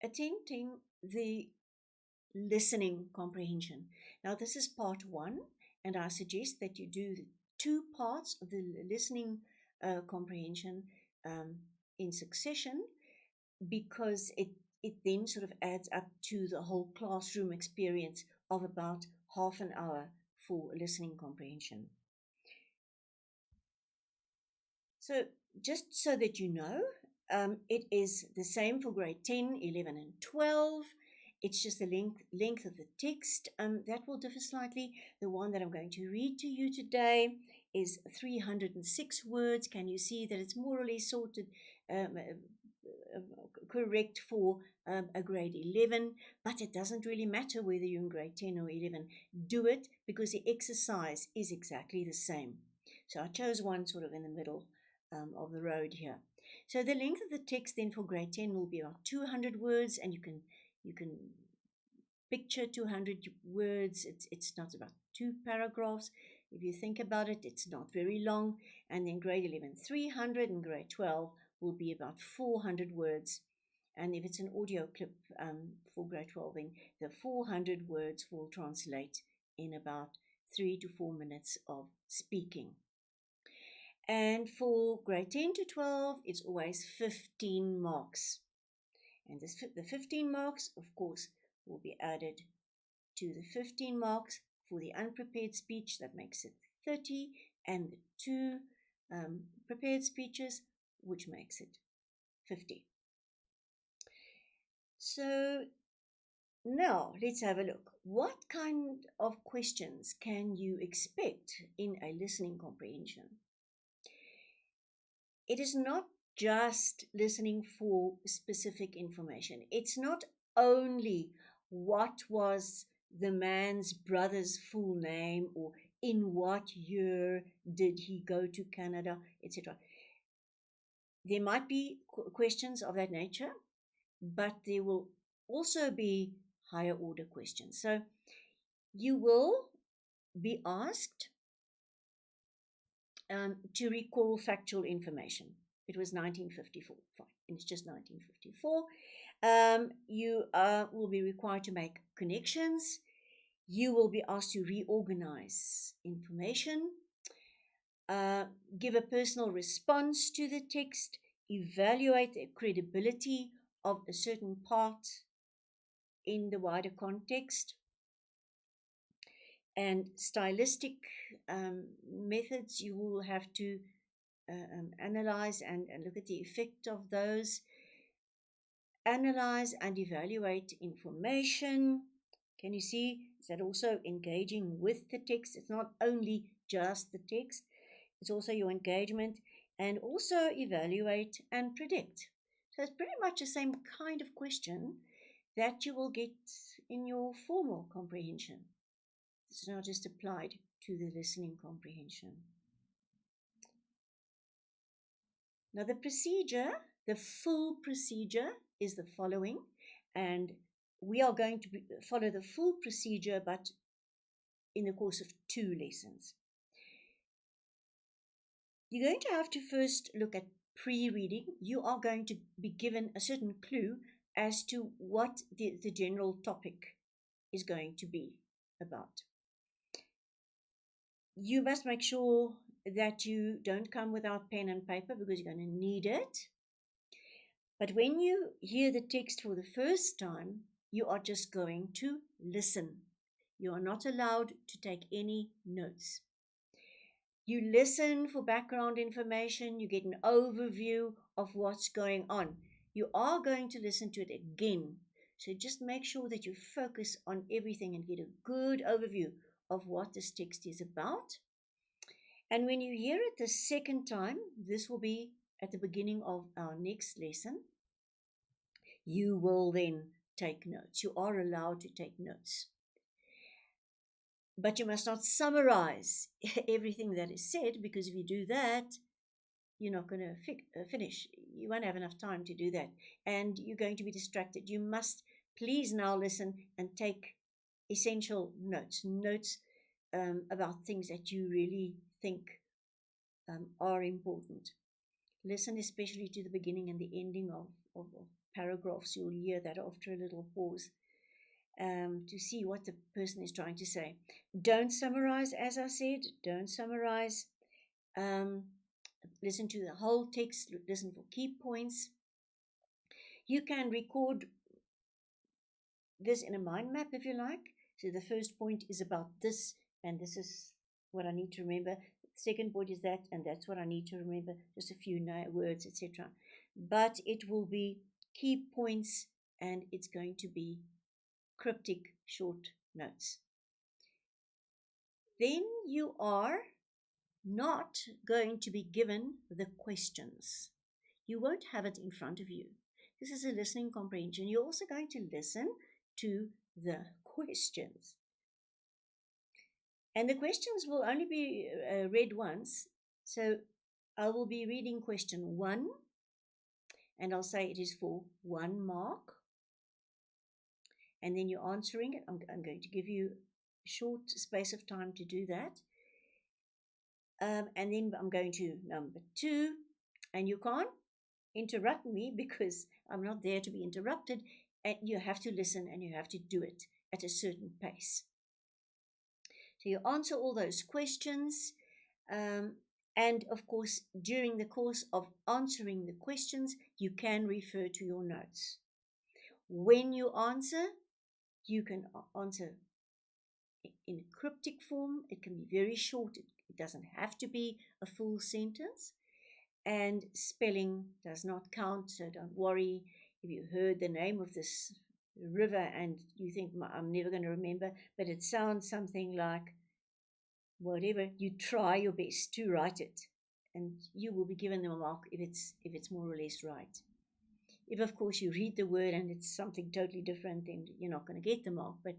attempting the listening comprehension. Now, this is part one, and I suggest that you do the two parts of the listening comprehension um, in succession, because it then sort of adds up to the whole classroom experience of about half an hour for listening comprehension. So, just so that you know, it is the same for grade 10, 11, and 12. It's just the length of the text that will differ slightly. The one that I'm going to read to you today is 306 words. Can you see that it's more or less sorted correct for a grade 11? But it doesn't really matter whether you're in grade 10 or 11. Do it because the exercise is exactly the same. So I chose one sort of in the middle of the road here. So the length of the text then for grade 10 will be about 200 words, and you can picture 200 words. It's not about two paragraphs. If you think about it, it's not very long. And then grade 11, 300, and grade 12 will be about 400 words. And if it's an audio clip for grade 12, then the 400 words will translate in about 3 to 4 minutes of speaking. And for grade 10 to 12, it's always 15 marks. And the 15 marks, of course, will be added to the 15 marks for the unprepared speech. That makes it 30, and the two prepared speeches, which makes it 50. So now let's have a look. What kind of questions can you expect in a listening comprehension? It is not just listening for specific information. It's not only what was the man's brother's full name, or in what year did he go to Canada, etc. There might be questions of that nature, but there will also be higher order questions. So you will be asked to recall factual information. It was 1954, fine, and it's just 1954. You will be required to make connections. You will be asked to reorganize information, give a personal response to the text, evaluate the credibility of a certain part in the wider context, and stylistic methods. You will have to analyze and look at the effect of those. Analyze and evaluate information. Can you see? Is that also engaging with the text? It's not only just the text, it's also your engagement, and also evaluate and predict. So it's pretty much the same kind of question that you will get in your formal comprehension. It's not just applied to the listening comprehension. Now the procedure, the full procedure is the following, and we are going to follow the full procedure, but in the course of 2 lessons. You're going to have to first look at pre-reading. You are going to be given a certain clue as to what the general topic is going to be about. You must make sure that you don't come without pen and paper, because you're going to need it. But when you hear the text for the first time, you are just going to listen. You are not allowed to take any notes. You listen for background information, you get an overview of what's going on. You are going to listen to it again. So just make sure that you focus on everything and get a good overview of what this text is about. And when you hear it the second time, this will be at the beginning of our next lesson, you will then take notes. You are allowed to take notes. But you must not summarize everything that is said, because if you do that, you're not going to finish. You won't have enough time to do that, and you're going to be distracted. You must please now listen and take essential notes about things that you really think are important. Listen especially to the beginning and the ending of paragraphs. You'll hear that after a little pause to see what the person is trying to say. Don't summarize, as I said, don't summarize. Listen to the whole text, listen for key points. You can record this in a mind map if you like. So the first point is about this, and this is what I need to remember. The second point is that, and that's what I need to remember, just a few words, etc. But it will be key points, and it's going to be cryptic short notes. Then you are not going to be given the questions. You won't have it in front of you. This is a listening comprehension. You're also going to listen to the questions. And the questions will only be read once. So I will be reading question 1, and I'll say it is for 1 mark. And then you're answering it. I'm going to give you a short space of time to do that. And then I'm going to number 2, and you can't interrupt me because I'm not there to be interrupted, and you have to listen and you have to do it at a certain pace. So you answer all those questions, and of course during the course of answering the questions you can refer to your notes. When you answer, you can answer in a cryptic form. It can be very short. It doesn't have to be a full sentence. And spelling does not count, so don't worry if you heard the name of this river and you think, I'm never going to remember, but it sounds something like whatever. You try your best to write it, and you will be given a mark if it's more or less right. If, of course, you read the word and it's something totally different, then you're not going to get the mark. But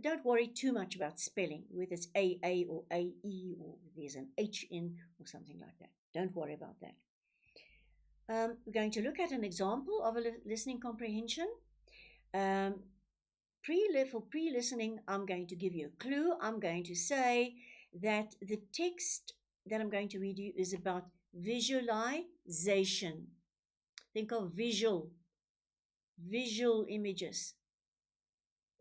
don't worry too much about spelling, whether it's AA or AE or there's an H in or something like that. Don't worry about that. We're going to look at an example of a listening comprehension. For pre-listening, I'm going to give you a clue. I'm going to say that the text that I'm going to read you is about visualization. Think of visual images.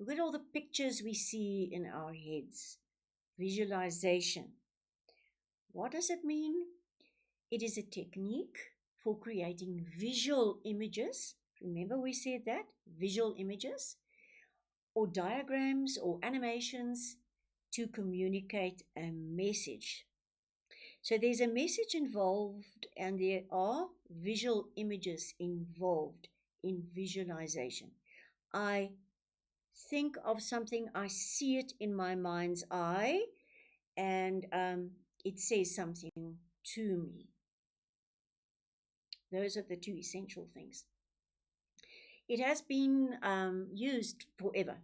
Look at all the pictures we see in our heads. Visualization. What does it mean? It is a technique for creating visual images. Remember we said that? Visual images, or diagrams or animations to communicate a message. So there's a message involved, and there are visual images involved in visualization. I think of something, I see it in my mind's eye, and it says something to me. Those are the 2 essential things. It has been used forever.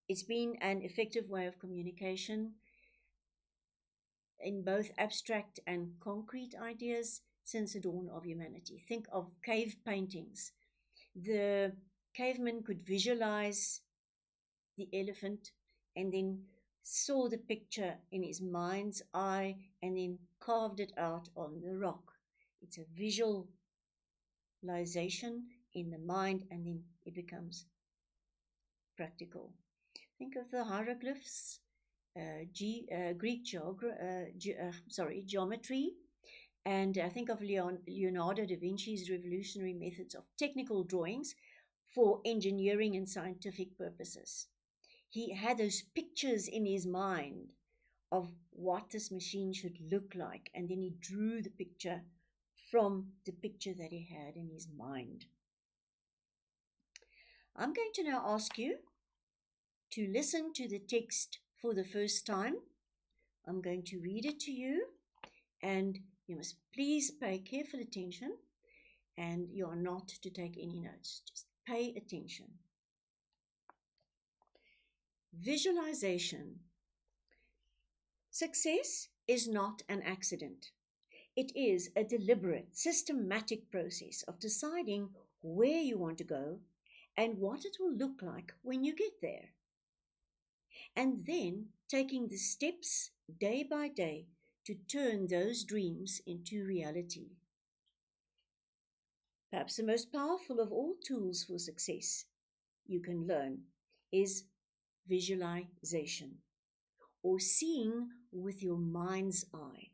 It's been an effective way of communication in both abstract and concrete ideas since the dawn of humanity. Think of cave paintings. The caveman could visualize the elephant and then saw the picture in his mind's eye and then carved it out on the rock. It's a visualization in the mind, and then it becomes practical. Think of the hieroglyphs, Greek geometry, and think of Leonardo da Vinci's revolutionary methods of technical drawings for engineering and scientific purposes. He had those pictures in his mind of what this machine should look like, and then he drew the picture from the picture that he had in his mind. I'm going to now ask you to listen to the text for the first time. I'm going to read it to you, and you must please pay careful attention, and you are not to take any notes. Just pay attention. Visualization. Success is not an accident. It is a deliberate, systematic process of deciding where you want to go and what it will look like when you get there. And then taking the steps day by day to turn those dreams into reality. Perhaps the most powerful of all tools for success you can learn is visualization, or seeing with your mind's eye.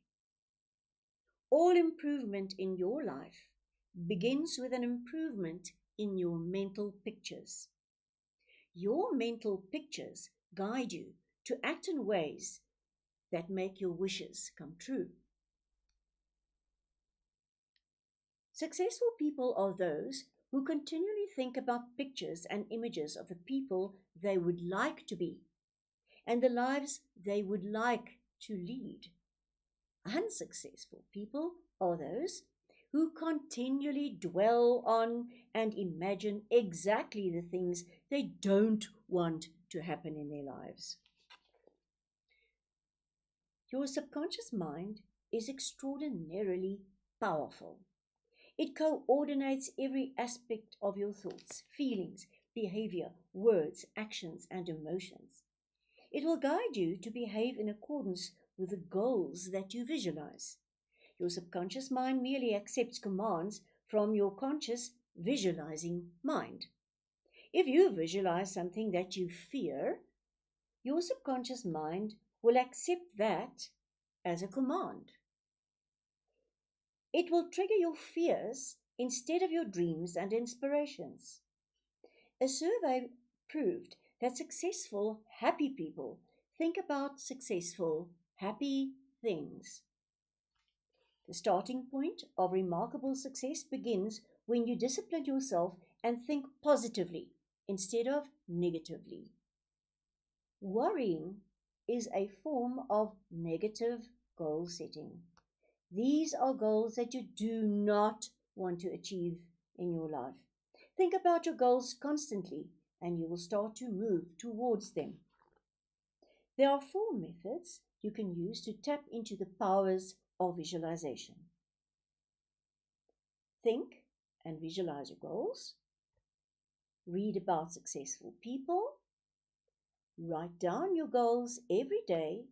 All improvement in your life begins with an improvement in your mental pictures. Your mental pictures guide you to act in ways that make your wishes come true. Successful people are those who continually think about pictures and images of the people they would like to be and the lives they would like to lead. Unsuccessful people are those who continually dwell on and imagine exactly the things they don't want to happen in their lives. Your subconscious mind is extraordinarily powerful. It coordinates every aspect of your thoughts, feelings, behavior, words, actions, and emotions. It will guide you to behave in accordance with the goals that you visualize. Your subconscious mind merely accepts commands from your conscious visualizing mind. If you visualize something that you fear, your subconscious mind will accept that as a command. It will trigger your fears instead of your dreams and inspirations. A survey proved that successful, happy people think about successful, happy things. The starting point of remarkable success begins when you discipline yourself and think positively instead of negatively. Worrying is a form of negative goal setting. These are goals that you do not want to achieve in your life. Think about your goals constantly and you will start to move towards them. There are 4 methods you can use to tap into the powers of visualization. Think and visualize your goals. Read about successful people. Write down your goals every day.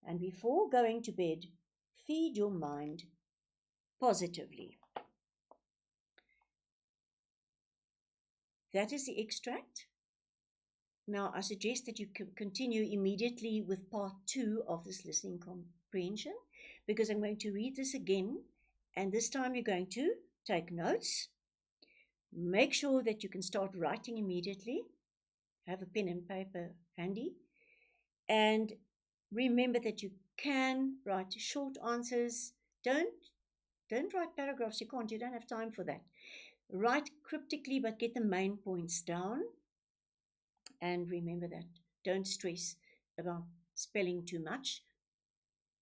And before going to bed, feed your mind positively. That is the extract. Now, I suggest that you continue immediately with part 2 of this listening comprehension, because I'm going to read this again, and this time you're going to take notes. Make sure that you can start writing immediately. Have a pen and paper handy. And remember that you can write short answers. Don't write paragraphs. You don't have time for that. Write cryptically, but get the main points down. And remember that don't stress about spelling too much.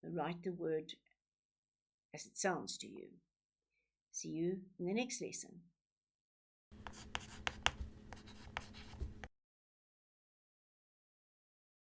Write the word as it sounds to you. See you in the next lesson.